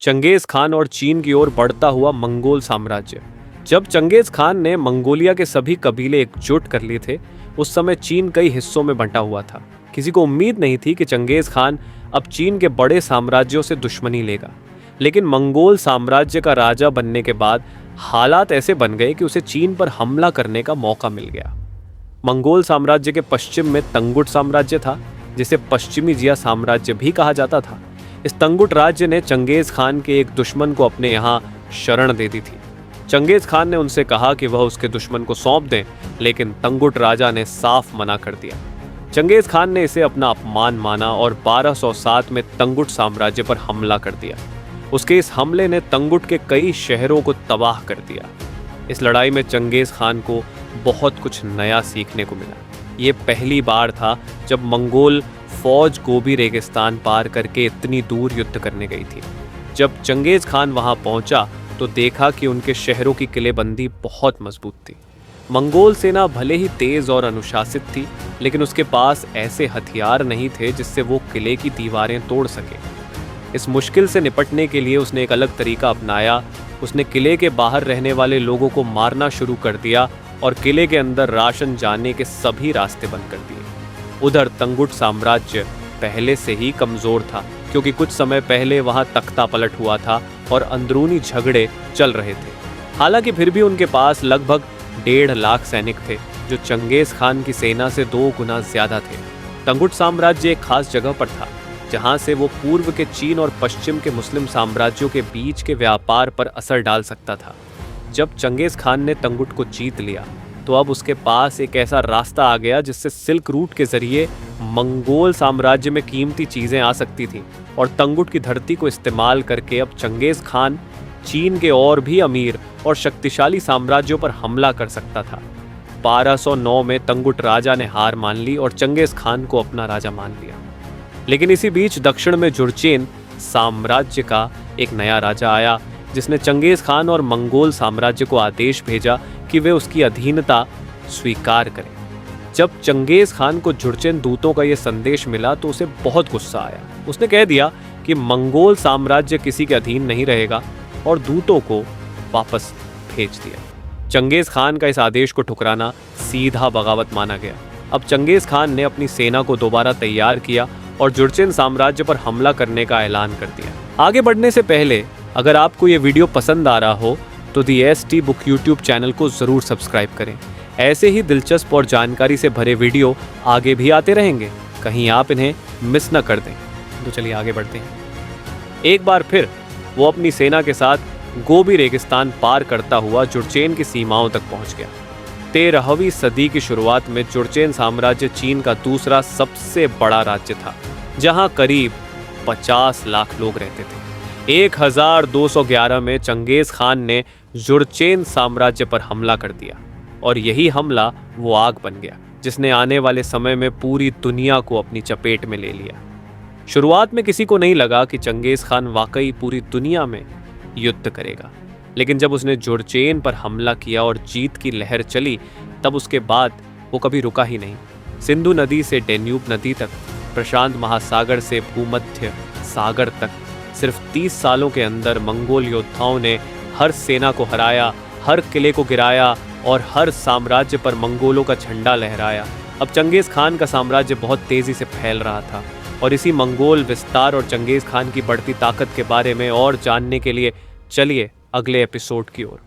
Genghis Khan और चीन की ओर बढ़ता हुआ मंगोल साम्राज्य। जब चंगेज खान ने मंगोलिया के सभी कबीले एकजुट कर लिए थे, उस समय चीन कई हिस्सों में बंटा हुआ था। किसी को उम्मीद नहीं थी कि चंगेज खान अब चीन के बड़े साम्राज्यों से दुश्मनी लेगा, लेकिन मंगोल साम्राज्य का राजा बनने के बाद हालात ऐसे बन गए कि उसे चीन पर हमला करने का मौका मिल गया। मंगोल साम्राज्य के पश्चिम में तंगुट साम्राज्य था, जिसे पश्चिमी जिया साम्राज्य भी कहा जाता था। इस तंगुट राज्य ने चंगेज खान के एक दुश्मन को अपने यहाँ शरण दे दी थी। चंगेज खान ने उनसे कहा कि वह उसके दुश्मन को सौंप दें, लेकिन तंगुट राजा ने साफ मना कर दिया। चंगेज खान ने इसे अपना अपमान माना और 1207 में तंगुट साम्राज्य पर हमला कर दिया। उसके इस हमले ने तंगुट के कई शहरों को तबाह कर दिया। इस लड़ाई में चंगेज खान को बहुत कुछ नया सीखने को मिला। ये पहली बार था जब मंगोल फौज गोबी रेगिस्तान पार करके इतनी दूर युद्ध करने गई थी। जब चंगेज खान वहां पहुंचा तो देखा कि उनके शहरों की किलेबंदी बहुत मजबूत थी। मंगोल सेना भले ही तेज और अनुशासित थी, लेकिन उसके पास ऐसे हथियार नहीं थे जिससे वो किले की दीवारें तोड़ सके। इस मुश्किल से निपटने के लिए उसने एक अलग तरीका अपनाया। उसने किले के बाहर रहने वाले लोगों को मारना शुरू कर दिया और किले के अंदर राशन जाने के सभी रास्ते बंद कर दिए। उधर तंगुट साम्राज्य पहले से ही कमजोर था, क्योंकि कुछ समय पहले वहां तख्ता पलट हुआ था और अंदरूनी झगड़े चल रहे थे। हालांकि फिर भी उनके पास लगभग 1.5 लाख सैनिक थे, जो चंगेज खान की सेना से 2 गुना ज्यादा थे। तंगुट साम्राज्य एक खास जगह पर था, जहां से वो पूर्व के चीन और पश्चिम के मुस्लिम साम्राज्यों के बीच के व्यापार पर असर डाल सकता था। जब चंगेज खान ने तंगुट को जीत लिया, तो अब उसके पास एक ऐसा रास्ता आ गया जिससे सिल्क रूट के जरिए मंगोल साम्राज्य में कीमती चीजें आ सकती थीं, और तंगुट की धरती को इस्तेमाल करके अब चंगेज खान चीन के और भी अमीर और शक्तिशाली साम्राज्यों पर हमला कर सकता था। 1209 में तंगुट राजा ने हार मान ली और चंगेज खान को अपना राजा मान लिया। लेकिन इसी बीच दक्षिण में जुर्चेन साम्राज्य का एक नया राजा आया, जिसने चंगेज खान और मंगोल साम्राज्य को आदेश भेजा कि वे उसकी अधीनता स्वीकार करें। जब चंगेज खान को जुर्चेन दूतों का यह संदेश मिला तो उसे बहुत गुस्सा आया। उसने कह दिया कि मंगोल साम्राज्य किसी के अधीन नहीं रहेगा और दूतों को वापस भेज दिया। चंगेज खान का इस आदेश को ठुकराना सीधा बगावत माना गया। अब चंगेज खान ने अपनी सेना को दोबारा तैयार किया और जुर्चेन साम्राज्य पर हमला करने का ऐलान कर दिया। आगे बढ़ने से पहले अगर आपको ये वीडियो पसंद आ रहा हो तो दी एसटी बुक यूट्यूब चैनल को ज़रूर सब्सक्राइब करें। ऐसे ही दिलचस्प और जानकारी से भरे वीडियो आगे भी आते रहेंगे, कहीं आप इन्हें मिस न कर दें। तो चलिए आगे बढ़ते हैं। एक बार फिर वो अपनी सेना के साथ गोबी रेगिस्तान पार करता हुआ जुर्चेन की सीमाओं तक पहुंच गया। 13वीं सदी की शुरुआत में जुर्चेन साम्राज्य चीन का दूसरा सबसे बड़ा राज्य था, जहां करीब 50 लाख लोग रहते थे। 1211 में चंगेज खान ने जुर्चेन साम्राज्य पर हमला कर दिया, और यही हमला वो आग बन गया जिसने आने वाले समय में पूरी दुनिया को अपनी चपेट में ले लिया। शुरुआत में किसी को नहीं लगा कि चंगेज खान वाकई पूरी दुनिया में युद्ध करेगा, लेकिन जब उसने जुर्चेन पर हमला किया और जीत की लहर चली, तब उसके बाद वो कभी रुका ही नहीं। सिंधु नदी से डेन्यूब नदी तक, प्रशांत महासागर से भूमध्य सागर तक, सिर्फ 30 सालों के अंदर मंगोल योद्धाओं ने हर सेना को हराया, हर किले को गिराया और हर साम्राज्य पर मंगोलों का झंडा लहराया। अब चंगेज खान का साम्राज्य बहुत तेजी से फैल रहा था, और इसी मंगोल विस्तार और चंगेज खान की बढ़ती ताकत के बारे में और जानने के लिए चलिए अगले एपिसोड की ओर।